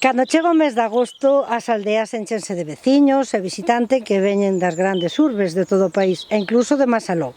Cando chega o mes de agosto, as aldeas enchense de veciños e visitantes que veñen das grandes urbes de todo o país, e incluso de máis aló.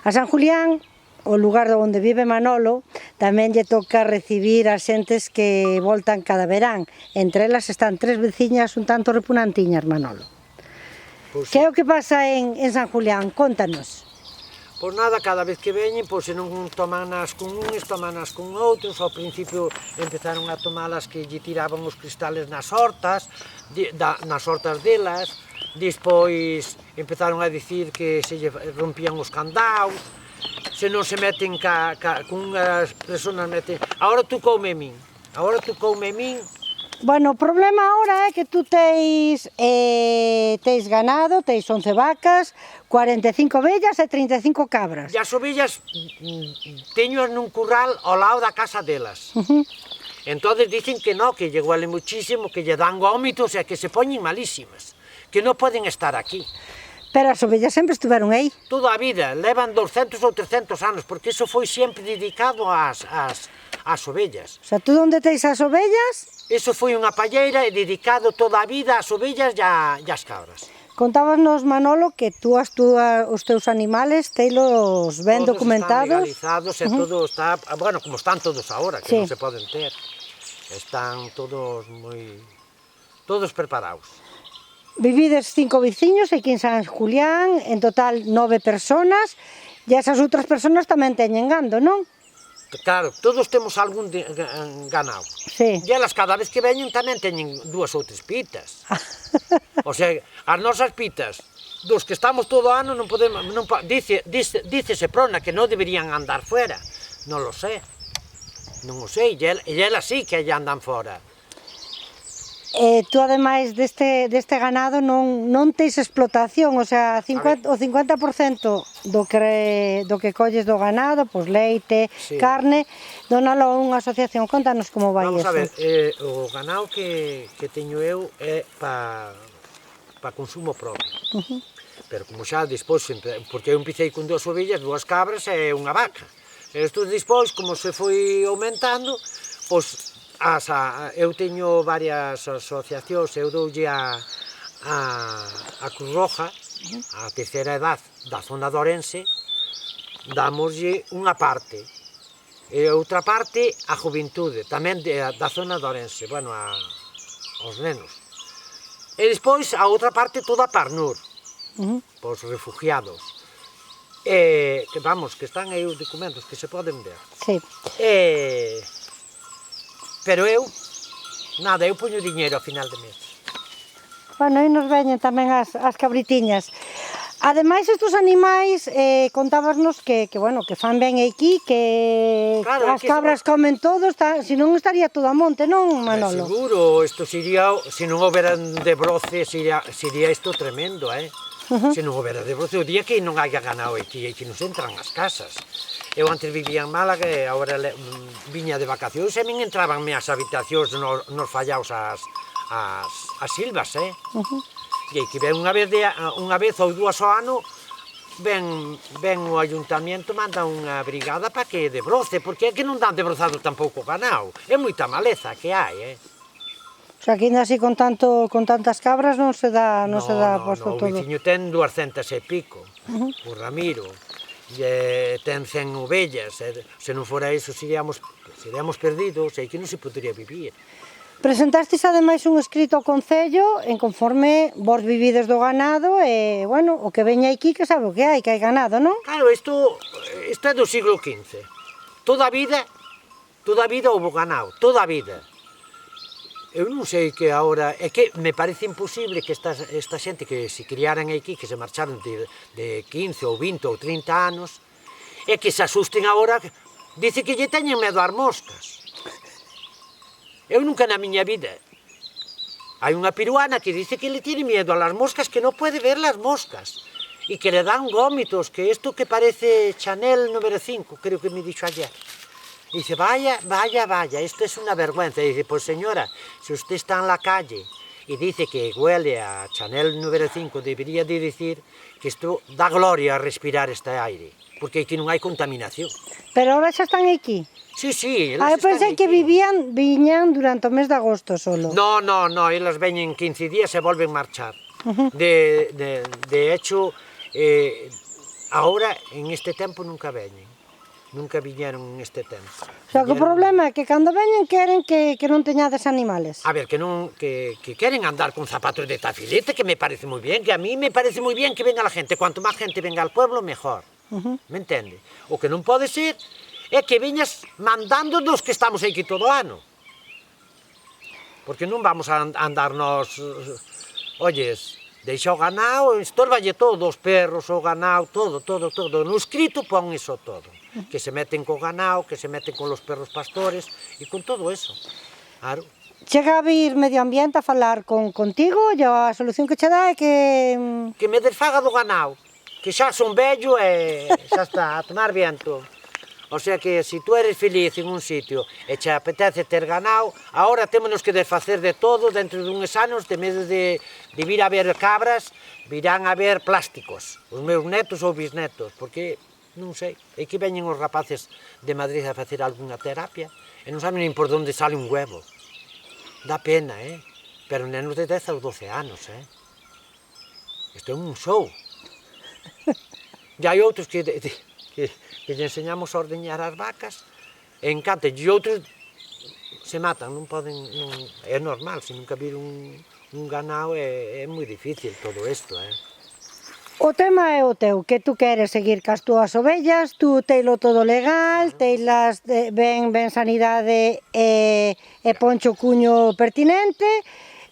A San Julián, o lugar onde vive Manolo, tamén lle toca recibir a xentes que voltan cada verán. Entre elas están tres veciñas un tanto repunantiñas, Manolo. Pois Que é o que pasa en San Julián? Contanos. Pois nada, cada vez que veñen, pois se non tomanas con uns, tomanas con outros. Ao principio empezaron a tomalas que lle tiraban os cristales nas hortas delas. Despois empezaron a dicir que se lle rompían os candaos, se non se meten con unhas personas meten. Agora tocoume a min. Bueno, o problema agora é que tú teis ganado, teis 11 vacas, 45 ovellas e 35 cabras. E as ovellas teñoas nun curral ao lado da casa delas. Entón dicen que non, que lle huele muchísimo, que lle dan vómitos e que se poñen malísimas, que non poden estar aquí. Pero as ovellas sempre estiveron aí. Toda a vida, levan 200 ou 300 anos, porque iso foi sempre dedicado ás ovellas. O sea, tú onde teis as ovellas? Iso foi unha palleira dedicado toda a vida ás ovellas e ás cabras. Contábanos, Manolo, que tú os teus animales teilos ben Todos documentados. Están legalizados e todo está, bueno, como están todos agora, que Sí. non se poden ter. Están todos preparados. Vivides 5 veciños aquí en San Julián, en total 9 personas, e esas outras personas tamén teñen gando, non? Claro, todos temos algún ganado. Sí. E elas cada vez que veñen tamén teñen 2 ou 3 pitas. O sea, as nosas pitas, dos que estamos todo o ano, non podemos, dícese prona que non deberían andar fuera. Non lo sé. Non o sei, e elas sí que lle andan fora. Tú, ademais deste ganado, non teis explotación, o sea, o 50% do que colles do ganado, pois leite, Sí. carne, donalo a unha asociación. Contanos como vai Vamos eso. a ver, o ganado que teño eu é para consumo propio. Pero como xa despois, porque eu empecé con 2 ovellas, 2 cabras e unha vaca. E isto despois, como se foi aumentando, pois eu teño varias asociacións, eu doulle a Cruz Roja, a terceira edad da zona de Ourense, damoslle unha parte. E outra parte a juventude, tamén da zona de Ourense, bueno, aos nenos. E despois a outra parte toda a Parnur, os refugiados. Que vamos, que están aí os documentos que se poden ver. Sí. Pero eu poño diñeiro ao final de mes. Bueno, aí nos veñen tamén as cabritiñas. Ademais, estes animais, contábanos que fan ben aquí, que Claro, as cabras comen todo, se non estaría todo a monte, non, Manolo? Seguro, isto sería, se non houberan de broce, sería isto tremendo, Se non houbera de broce, o día que non haya ganado aquí, que nos entran as casas. Eu antes vivía en Málaga e agora viña de vacacións e min entrabanme as habitacións nos fallaos as silvas, E aí que ven unha vez ou 2 ao ano, ven o ayuntamiento, manda unha brigada para que debroce, porque é que non dan debrozado tampouco o ganado. É moita maleza que hai, O sea, que ainda así con tantas cabras non se dá posto o todo. veciño ten 200 e pico, o Ramiro. E ten 100 ovellas, se non fora iso seríamos perdidos, e que non se podería vivir. Presentastes ademais un escrito ao Concello en conforme vos vivides do ganado e, bueno, o que veña aquí que sabe o que hai ganado, non? Claro, isto é do siglo XV. Toda a vida houve ganado, toda a vida. Eu non sei que agora, é que me parece imposible que esta xente que se criaran aquí, que se marcharon de 15 ou 20 ou 30 anos, e que se asusten agora, dice que lle teñen medo ás moscas. Eu nunca na miña vida. Hai unha peruana que dice que le tiene miedo a las moscas, que non pode ver las moscas, e que le dan vómitos, que isto que parece Chanel número 5, creo que me dixo ayer. Dice, vaya, esto es una vergüenza. Dice, pues señora, si usted está en la calle y dice que huele a Chanel número 5, debería de decir que esto da gloria a respirar este aire. porque aquí non hai contaminación. Pero ahora xa están aquí. Sí, sí, Eu elas están pensei que aquí. viñan durante o mes de agosto solo. No, elas veñen 15 días e volven marchar. De hecho, ahora, en este tempo, nunca veñen. Nunca viñeron en este tempo. O sea, que o problema é que cando veñen queren que non teñades animales. A ver, que queren andar con zapatos de tafilete, que me parece moi bien, que a mí me parece moi bien que venga la gente. Cuanto máis gente venga al pueblo, mejor. Me entende? O que non pode ser é que viñas mandando dos que estamos aquí todo o ano. Porque non vamos a andarnos... Oyes, deixa o ganao, estorballe todo, os perros, o ganao, todo. No escrito pon iso todo. Que se meten co ganao, que se meten con los perros pastores, e con todo eso. Claro. Chega a vir Medio Ambiente a falar contigo e a solución que che dá é que... Que me desfaga do ganao, que xa son vello e xa está, a tomar viento. O sea que, se tú eres feliz en un sitio e che apetece ter ganao, ahora témonos que desfacer de todo dentro de uns anos, de medo de vir a ver cabras, virán a ver plásticos, os meus netos ou bisnetos, porque, non sei, aquí veñen os rapaces de Madrid a facer algunha terapia e non saben nin por onde sale un huevo. Dá pena, pero nenos de 10 ou 12 anos, Isto é un show. E hai outros que lle enseñamos a ordeñar as vacas, e encanta, e outros se matan, non poden, é normal, se nunca vir un ganao é moi difícil todo isto, O tema é o teu, que tú queres seguir cas túas ovellas, tú teilo todo legal, teilas ben sanidade e poncho cuño pertinente.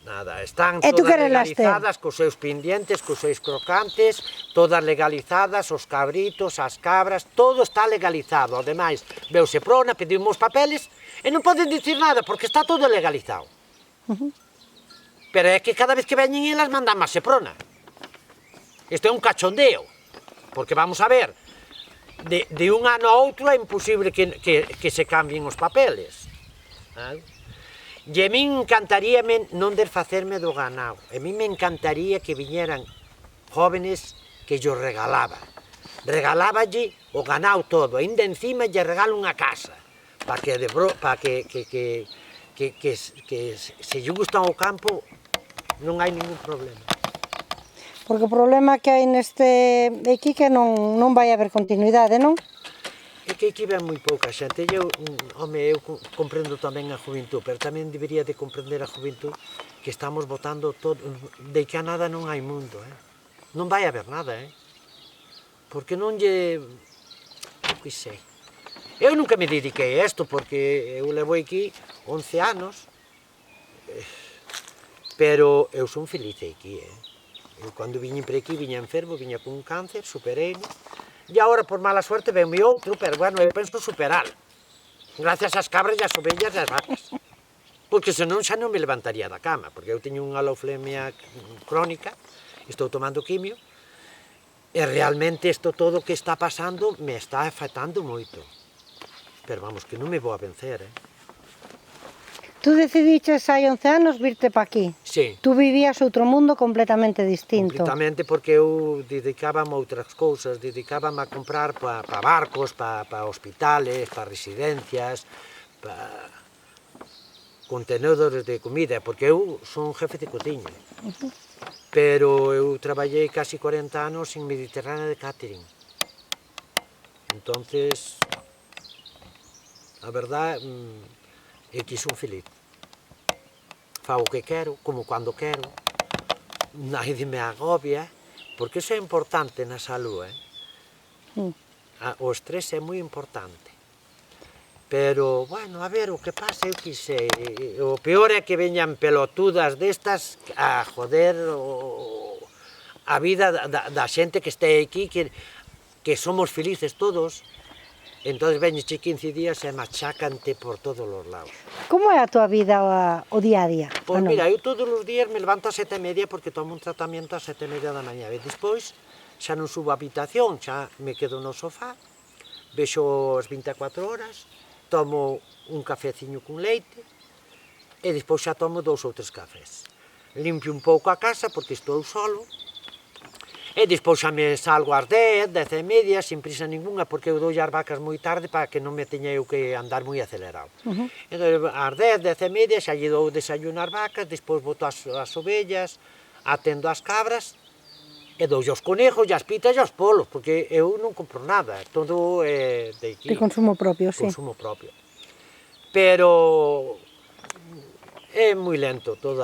Nada, están E tú todas querelas ter? legalizadas, cos seus pendientes, cos seus crocantes, todas legalizadas, os cabritos, as cabras, todo está legalizado. Ademais, veuse prona, pedimos papeles, e non poden dicir nada, porque está todo legalizado. Pero é que cada vez que veñen elas mandan máis prona. Isto é un cachondeo, porque vamos a ver, de un ano a outro é imposible que se cambien os papeles. E a min encantaríame non desfacerme do ganao. A min me encantaría que viñeran jóvenes que yo regalaba. Regaláballe o ganao todo, ainda encima lle regalo unha casa, para que se lle gustan o campo non hai ningún problema. Porque o problema que hai neste aquí que non vai haber continuidade, non? É que aquí ven moi pouca xente. Eu comprendo tamén a juventud, pero tamén debería de comprender a juventud que estamos votando todo, de que a nada non hai mundo, Non vai haber nada, Porque non lle... Eu que sei. Eu nunca me dediquei a isto, porque eu levo aquí 11 anos, pero eu son feliz aquí, Eu cando viñen por aquí, viña enfermo, viña con un cáncer, superei-no, e agora, por mala suerte, venme outro, pero bueno, eu penso superar. Gracias ás cabras e ás ovellas e ás vacas. Porque senón xa non me levantaría da cama, porque eu teño unha aloflemia crónica, estou tomando quimio, e realmente isto todo que está pasando me está afectando moito. Pero vamos, que non me vou a vencer, Tú decidiches hai 11 anos virte pa aquí. Sí. Tú vivías outro mundo completamente distinto. Completamente, porque eu dedicábame a outras cousas, dedicábame a comprar pa barcos, pa hospitales, pa residencias, pa contenedores de comida, porque eu son jefe de cociña. Pero eu traballei casi 40 anos en Mediterránea de catering. Entonces, a verdad, é que son feliz. Fago o que quero, como cando quero, nadie me agobia, porque iso é importante na salud, O estrés é moi importante. Pero, bueno, a ver, o que pasa, eu que sei, o peor é que veñan pelotudas destas a joder a vida da xente que este aquí, que somos felices todos. Entón veñeche 15 días e machacante por todos os lados. Como é a tua vida o día a día? Pois mira, eu todos os días me levanto a 7:30 porque tomo un tratamento a 7:30 da mañá. E despois xa non subo a habitación, xa me quedo no sofá, vexo as 24 horas, tomo un cafeciño con leite e despois xa tomo 2 ou 3 cafés. Limpio un pouco a casa porque estou solo E despois xa me salgo ás 10, 10:30, sin prisa ninguna, porque eu dou as vacas moi tarde para que non me teña eu que andar moi acelerado. Entón, ás 10, 10:30, xa lle dou o desayuno ás vacas, despois boto as ovellas, atendo as cabras, e dou aos conejos, as pitas e aos polos, porque eu non compro nada, todo é de aquí. De consumo propio, sí. Consumo propio. Pero é moi lento todo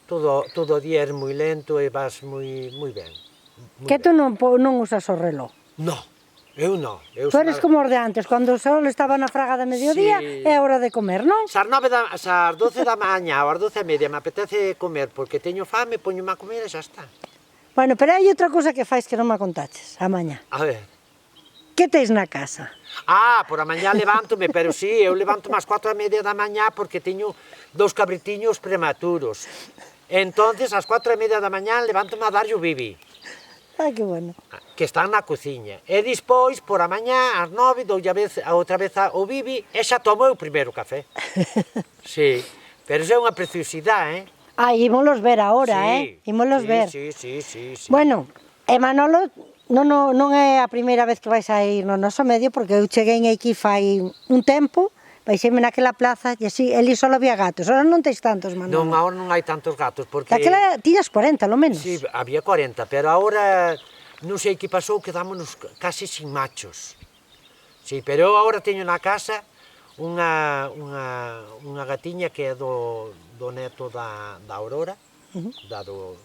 o día é moi lento e vas moi ben. Que tú non usas o reloj? No, eu non. Tú eres como os de antes, cando o sol estaba na fraga de mediodía, é hora de comer, non? Se ás 12 da mañá ou ás 12:30 me apetece comer porque teño fame, poñome a comer e xa está. Bueno, pero hai outra cousa que fais que non me contaches, a mañá. A ver. Que teis na casa? Por a mañá levántome, pero sí, eu levanto ás 4:30 da mañá porque teño 2 cabritiños prematuros. Entonces, ás 4:30 da mañá levántome a darlle o bibi. Ai, que bueno. Que están na cociña. E despois, por a mañá, ás 9, doulle outra vez o bibi e xa tomo o primeiro café. Sí, pero iso é unha preciosidade, Ímolos ver agora, Ímolos ver. Sí. Bueno, e Manolo non é a primeira vez que vais a ir no noso medio, porque eu cheguei aquí fai un tempo, baixeime naquela plaza e así, eli só había gatos. Ahora non teis tantos, Manolo. Non, agora non hai tantos gatos, porque... Daquela tiñas 40, lo menos. Sí, había 40, pero agora non sei que pasou, quedámonos casi sin machos. Sí, pero eu agora teño na casa unha gatiña que é do neto da Aurora, da do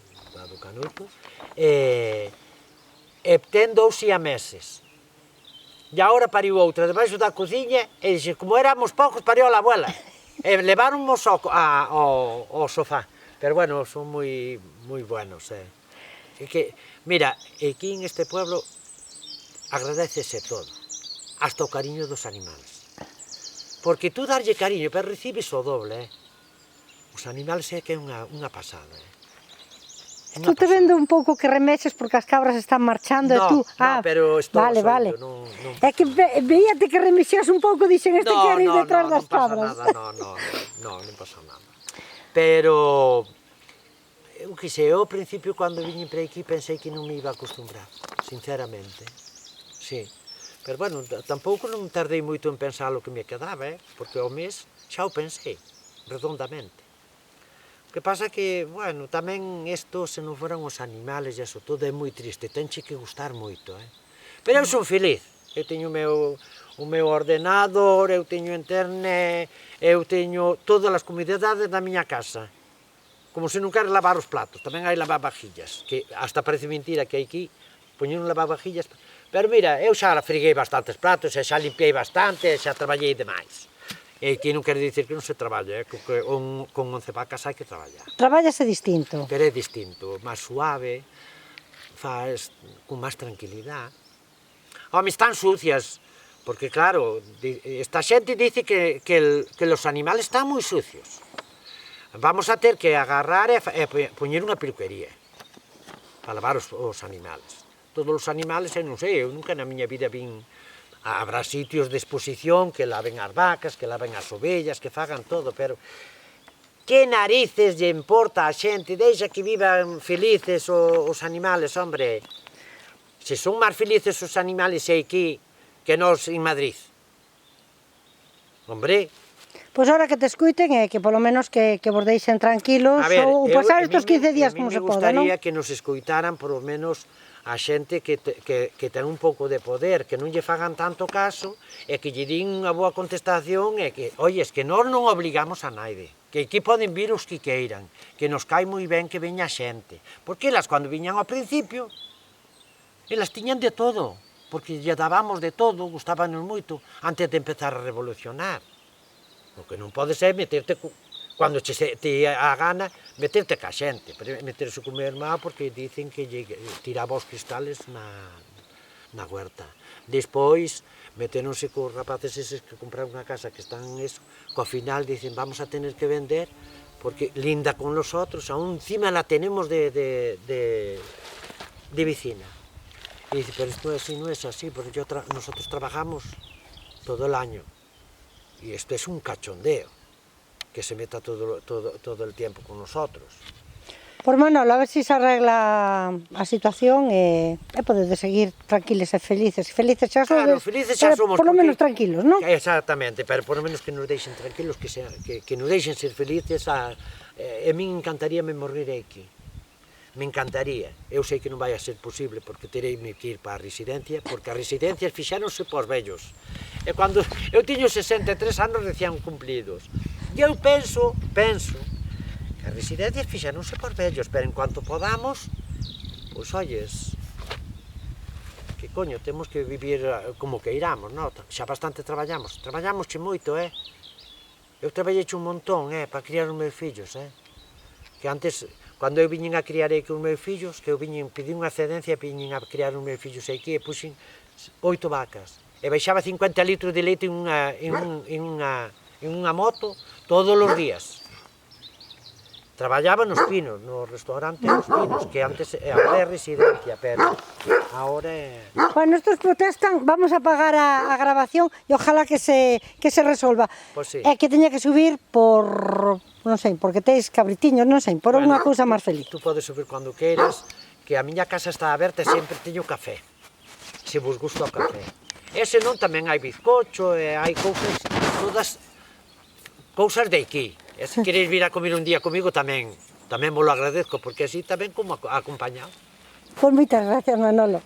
Canuto, e ten 2 siameses. E agora pariu outra debaixo da cociña e dixe, como éramos poucos, pariu a abuela. E leváronmos ao sofá. Pero bueno, son moi buenos. Mira, aquí en este pueblo agradecese todo, hasta o cariño dos animales. Porque tú darlle cariño, pero recibes o doble. Os animales é que é unha pasada. Tú te vendo un pouco que remexes porque as cabras están marchando e tú... No, pero estou vale. É que veíate que remexías un pouco, dixen, este quere ir detrás das cabras. Non pasa nada. Pero, eu que sei, eu ao principio, cando viñen para aquí, pensei que non me iba a acostumbrar, sinceramente. Sí. Pero, bueno, tampouco non tardei moito en pensar o que me quedaba, porque ao mes xa o pensei, redondamente. O que pasa que, bueno, tamén isto, se non foran os animales e iso todo, é moi triste, tenche que gustar moito, Pero eu son feliz, eu teño o meu ordenador, eu teño internet, eu teño todas as comodidades da miña casa. Como se non queres lavar os platos, tamén hai lavavajillas, que hasta parece mentira que aquí poñen un lavavajillas. Pero mira, eu xa friguei bastantes platos, e xa limpiei bastante, e xa traballei demais. E que non quere dicir que non se traballa, con 11 vacas hai que traballar. Traballase distinto. Pero é distinto, máis suave, faz con máis tranquilidade. Home, están sucias, porque claro, esta xente dice que os animales están moi sucios. Vamos a ter que agarrar e poñer unha peluquería para lavar os animales. Todos os animales, eu non sei, eu nunca na miña vida vin... Habrá sitios de exposición que laven as vacas, que laven as ovellas, que fagan todo, pero que narices lle importa a xente? Deixa que vivan felices os animales, hombre. Se son máis felices os animales aquí que nós en Madrid. Hombre. Pois agora que te escuiten é que polo menos que vos deixen tranquilos ou pasar estes 15 días como se poda, non? Me gustaría que nos escoitaran polo menos a xente que ten un pouco de poder, que non lle fagan tanto caso e que lle din unha boa contestación e que, es que nós non obligamos a naide, que aquí poden vir os que queiran, que nos cae moi ben que veña xente, porque elas cando viñan ao principio, elas tiñan de todo, porque lle dábamos de todo, gustábanos moito, antes de empezar a revolucionar. O que non pode ser meterte... Cando te a gana, meterte ca xente, meterse co meu irmán porque dicen que tiraba os cristales na huerta. Despois, meteronse cos rapaces eses que compraron unha casa que están en eso, que ao final dicen, vamos a tener que vender porque linda con los otros, aún encima la tenemos de vecina. Y dice, pero esto así no es así, porque nosotros trabajamos todo el año y esto es un cachondeo. Que se meta todo el tiempo con nosotros. Por Manolo, a ver se arregla a situación e podedes seguir tranquiles e felices. Felices xa sodes, Claro, felices xa somos. por lo porque- menos tranquilos, non? Exactamente, pero por lo menos que nos deixen tranquilos, que nos deixen ser felices. A min encantaríame morrer aquí. Me encantaría. Eu sei que non vai a ser posible porque terei que ir para a residencia, porque as residencias fixáronse pos vellos. E cando eu tiño 63 anos recién cumplidos. E eu penso que as residencias fixáronse pos vellos, pero en cuanto podamos, pois olles, que coño, temos que vivir como que iramos, non? Xa bastante traballamos che moito, Eu traballei un montón, para criar os meus fillos, Que antes, cando eu viñen a criar aquí os meus fillos, que eu pedi unha excedencia e viñen a criar os meus fillos aquí e puxen 8 vacas. E baixaba 50 litros de leite en unha moto todos os días. Traballaba nos Pinos, no restaurante Los Pinos, que antes agora é residencia, pero agora é... Bueno, estos protestan, vamos a pagar a grabación e ojalá que se resolva. Pois sí. É que teña que subir por, non sei, porque teis cabritiños, non sei, por unha cousa máis feliz. Tú podes subir cando queiras, que a miña casa está aberta e sempre teño café, se vos gusta o café. E senón tamén hai bizcocho e hai cousas, todas cousas de aquí. E se queréis vir a comer un día comigo tamén vos lo agradezco, porque así tamén como acompañado. Pois moitas gracias, Manolo.